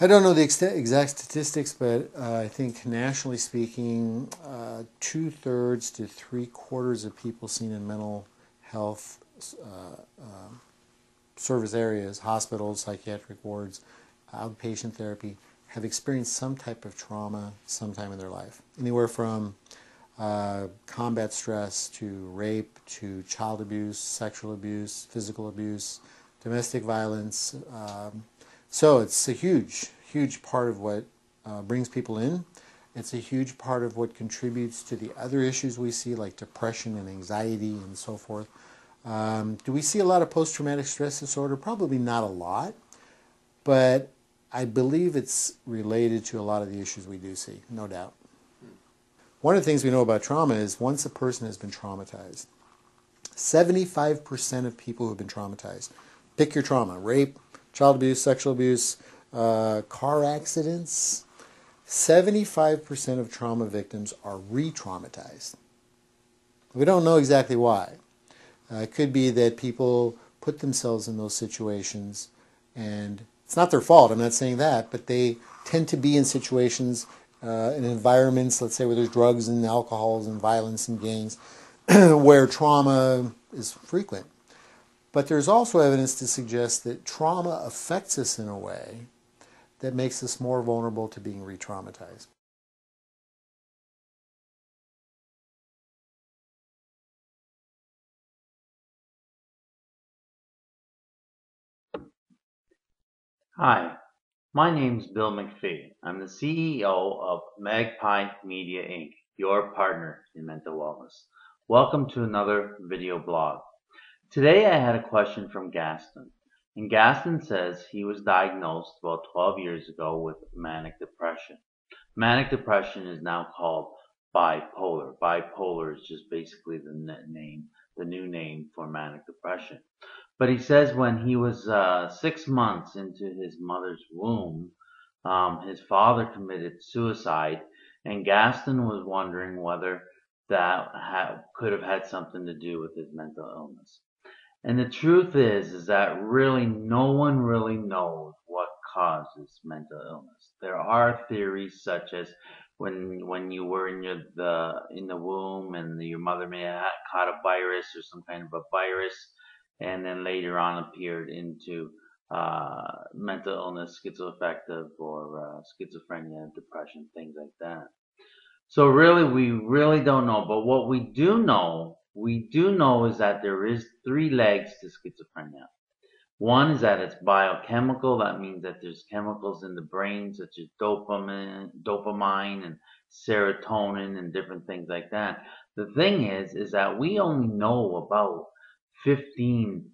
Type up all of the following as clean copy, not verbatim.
I don't know the exact statistics, but I think nationally speaking, 2/3 to 3/4 of people seen in mental health service areas, hospitals, psychiatric wards, outpatient therapy, have experienced some type of trauma sometime in their life. Anywhere from combat stress to rape to child abuse, sexual abuse, physical abuse, domestic violence. So it's a huge, huge part of what brings people in. It's a huge part of what contributes to the other issues we see, like depression and anxiety and so forth. Do we see a lot of post-traumatic stress disorder? Probably not a lot, but I believe it's related to a lot of the issues we do see, no doubt. One of the things we know about trauma is once a person has been traumatized, 75% of people who have been traumatized, pick your trauma, rape, child abuse, sexual abuse, car accidents, 75% of trauma victims are re-traumatized. We don't know exactly why. It could be that people put themselves in those situations, and it's not their fault, I'm not saying that, but they tend to be in situations, in environments, let's say, where there's drugs and alcohols and violence and gangs, where trauma is frequent. But there's also evidence to suggest that trauma affects us in a way that makes us more vulnerable to being re-traumatized. Hi, my name's Bill McPhee. I'm the CEO of Magpie Media Inc., your partner in mental wellness. Welcome to another video blog. Today I had a question from Gaston. And Gaston says he was diagnosed about 12 years ago with manic depression. Manic depression is now called bipolar. Bipolar is just basically the new name for manic depression. But he says when he was 6 months into his mother's womb, his father committed suicide, and Gaston was wondering whether that could have had something to do with his mental illness. And the truth is that really no one really knows what causes mental illness. There are theories such as when you were in the womb and your mother may have caught a virus or some kind of a virus, and then later on appeared into mental illness, schizoaffective or schizophrenia, depression, things like that. So really, we really don't know. But what we do know is that there is three legs to schizophrenia. One is that it's biochemical. That means that there's chemicals in the brain such as dopamine and serotonin and different things like that. The thing is that we only know about 15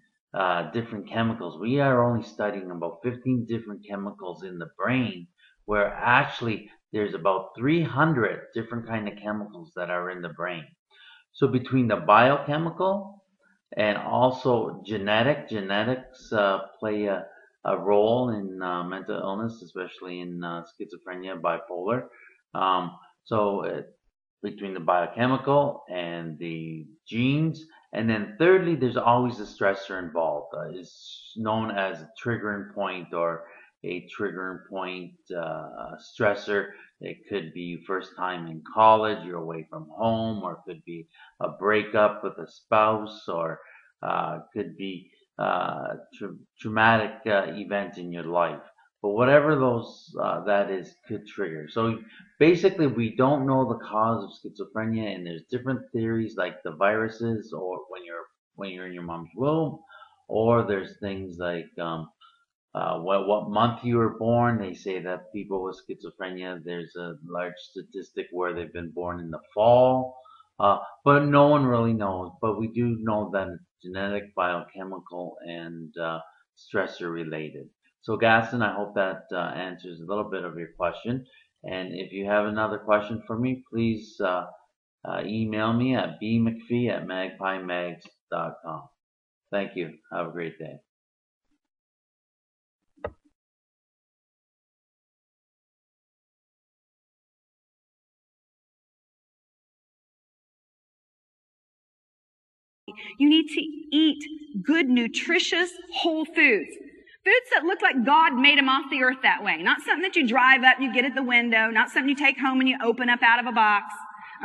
different chemicals. We are only studying about 15 different chemicals in the brain, where actually there's about 300 different kind of chemicals that are in the brain. So between the biochemical and also genetics play a role in mental illness, especially in schizophrenia, bipolar. Um, so between the biochemical and the genes, and then thirdly, there's always a stressor involved. It's known as a triggering point or a triggering point stressor. It could be first time in college, you're away from home, or it could be a breakup with a spouse, or could be traumatic event in your life. But whatever those that is could trigger. So basically, we don't know the cause of schizophrenia, and there's different theories like the viruses, or when you're in your mom's womb, or there's things like what month you were born. They say that people with schizophrenia, there's a large statistic where they've been born in the fall, but no one really knows. But we do know that it's genetic, biochemical, and stressor related. So, Gaston, I hope that answers a little bit of your question. And if you have another question for me, please email me at bmcphee@magpiemags.com. Thank you. Have a great day. You need to eat good, nutritious, whole foods. Foods that look like God made them off the earth that way. Not something that you drive up and you get at the window. Not something you take home and you open up out of a box.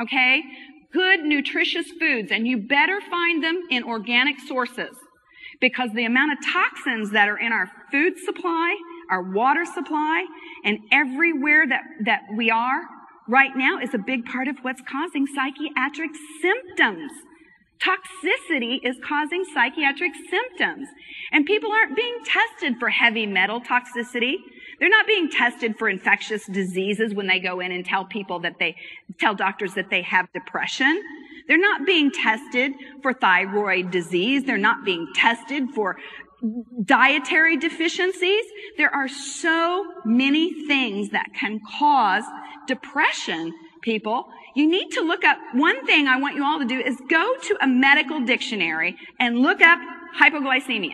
Okay? Good, nutritious foods. And you better find them in organic sources. Because the amount of toxins that are in our food supply, our water supply, and everywhere that we are right now is a big part of what's causing psychiatric symptoms. Toxicity is causing psychiatric symptoms. And people aren't being tested for heavy metal toxicity. They're not being tested for infectious diseases when they go in and tell doctors that they have depression. They're not being tested for thyroid disease. They're not being tested for dietary deficiencies. There are so many things that can cause depression, people. You need to look up, one thing I want you all to do is go to a medical dictionary and look up hypoglycemia.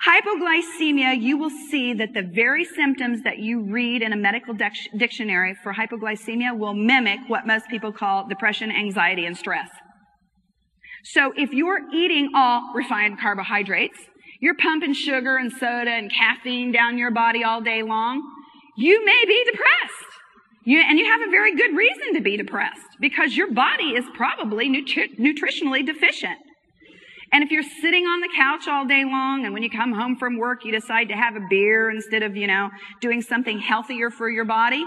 Hypoglycemia, you will see that the very symptoms that you read in a medical dictionary for hypoglycemia will mimic what most people call depression, anxiety, and stress. So if you're eating all refined carbohydrates, you're pumping sugar and soda and caffeine down your body all day long, you may be depressed. And you have a very good reason to be depressed because your body is probably nutritionally deficient. And if you're sitting on the couch all day long and when you come home from work you decide to have a beer instead of, doing something healthier for your body,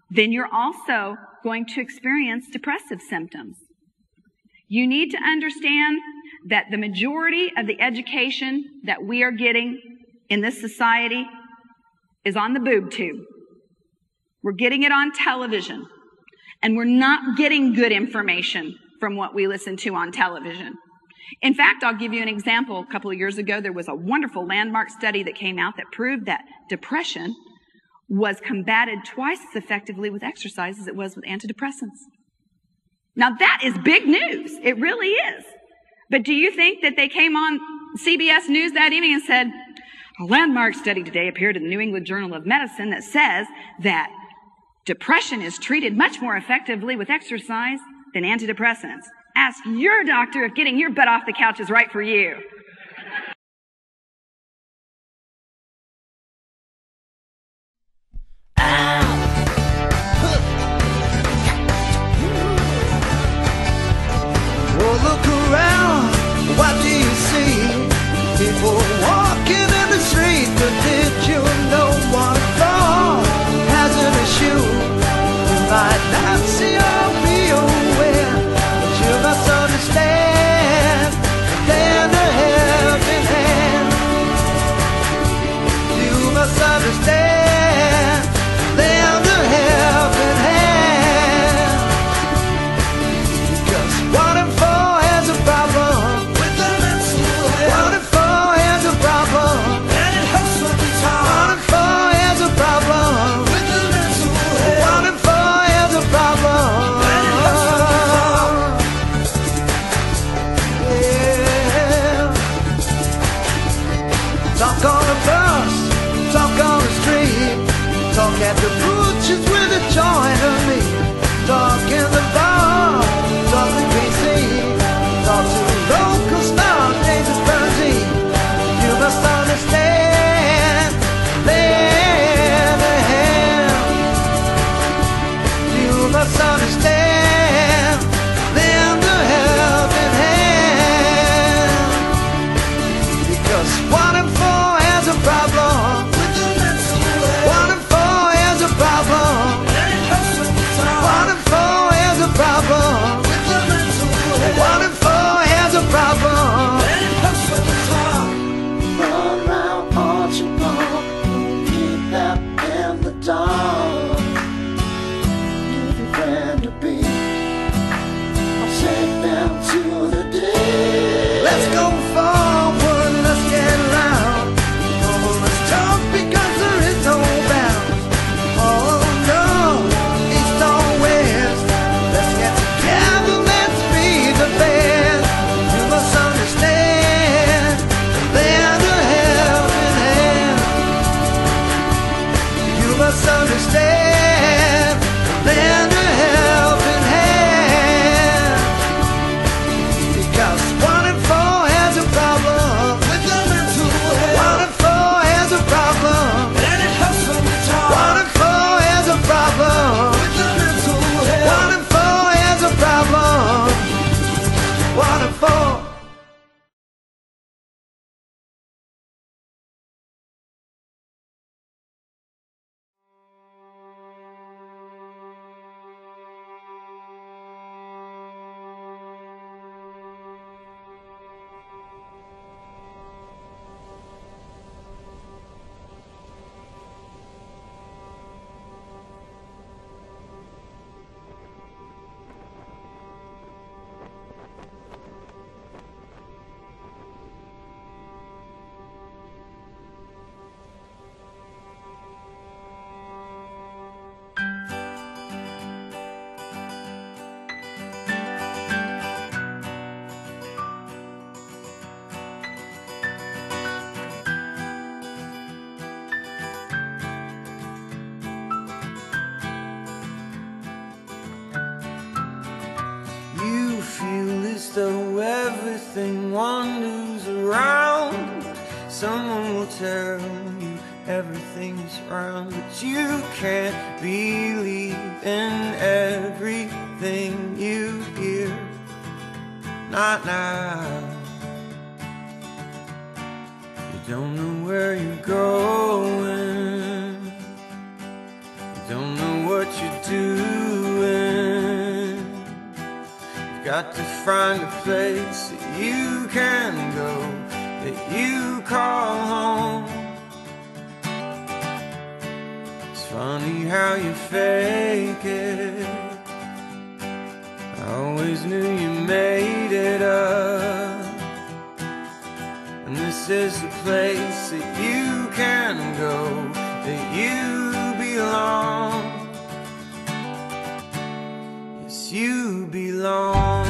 then you're also going to experience depressive symptoms. You need to understand that the majority of the education that we are getting in this society is on the boob tube. We're getting it on television. And we're not getting good information from what we listen to on television. In fact, I'll give you an example. A couple of years ago, there was a wonderful landmark study that came out that proved that depression was combated twice as effectively with exercise as it was with antidepressants. Now that is big news. It really is. But do you think that they came on CBS News that evening and said, a landmark study today appeared in the New England Journal of Medicine that says that depression is treated much more effectively with exercise than antidepressants. Ask your doctor if getting your butt off the couch is right for you. Well, look around, what do you see? People walking in the street, but did you know one fall has an issue? You might not see or be aware, but you must understand, they're the hand in hand. You must understand, they're the hand in hand. Because one in four has a problem with the mental health. One in four has a problem, and it hurts when it's hard. One in four has a problem with the mental health. One in four has a problem, and it hurts when it's hard. Yeah. Talk on the bus, talk on the street, talk at the butchers with a joint of meat, talk in the bar, talk to PC, talk to the local star, David Bernstein. You must understand, they're the hand. You must understand, they're the helping hand. Because one in four has a problem with the mental health. One in four has a problem, and it hurts when it's hard. One in four has a problem with the mental health. One in four has a problem, and it hurts when it's hard. Run around Orchard Park, keep that in the dark. Give your friend a beer. though everything wanders around, someone will tell you everything's round. But you can't believe in everything you hear. Not now. You don't know where you're going, you don't know what you're doing. You've got to find a place that you can go, that you call home. It's funny how you fake it. I always knew you made it up. And this is the place that you can go, that you belong. Yes, you belong.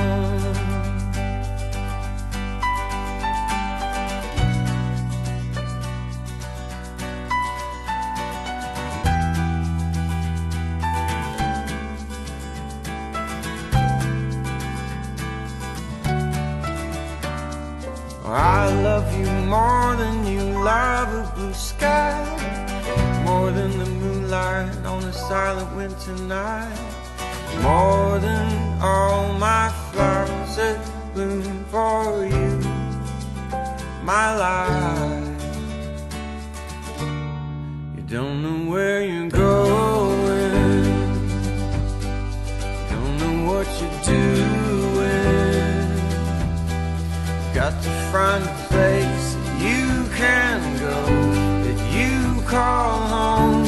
I love you more than you love a blue sky, more than the moonlight on a silent winter night, more than all my flowers that bloom for you, my life. You don't know where you're going, you don't know what you're doing. Got to find a place that you can go, that you call home.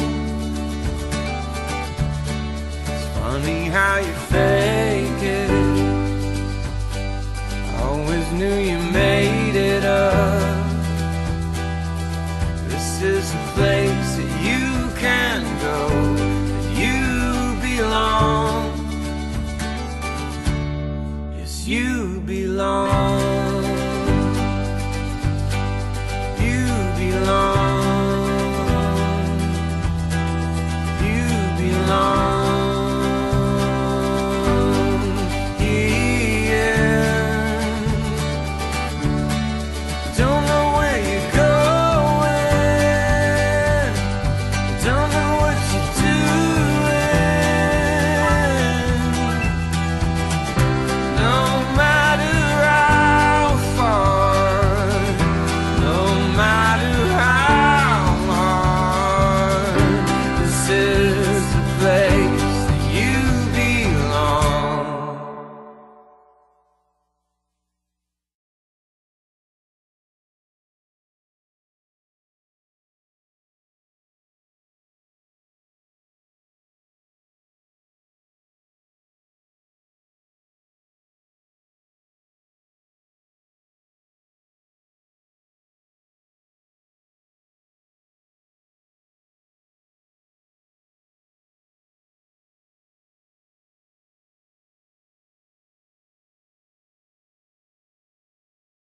It's funny how you fake it. I always knew you made it up. This is a place that you can go, that you belong. Yes, you belong.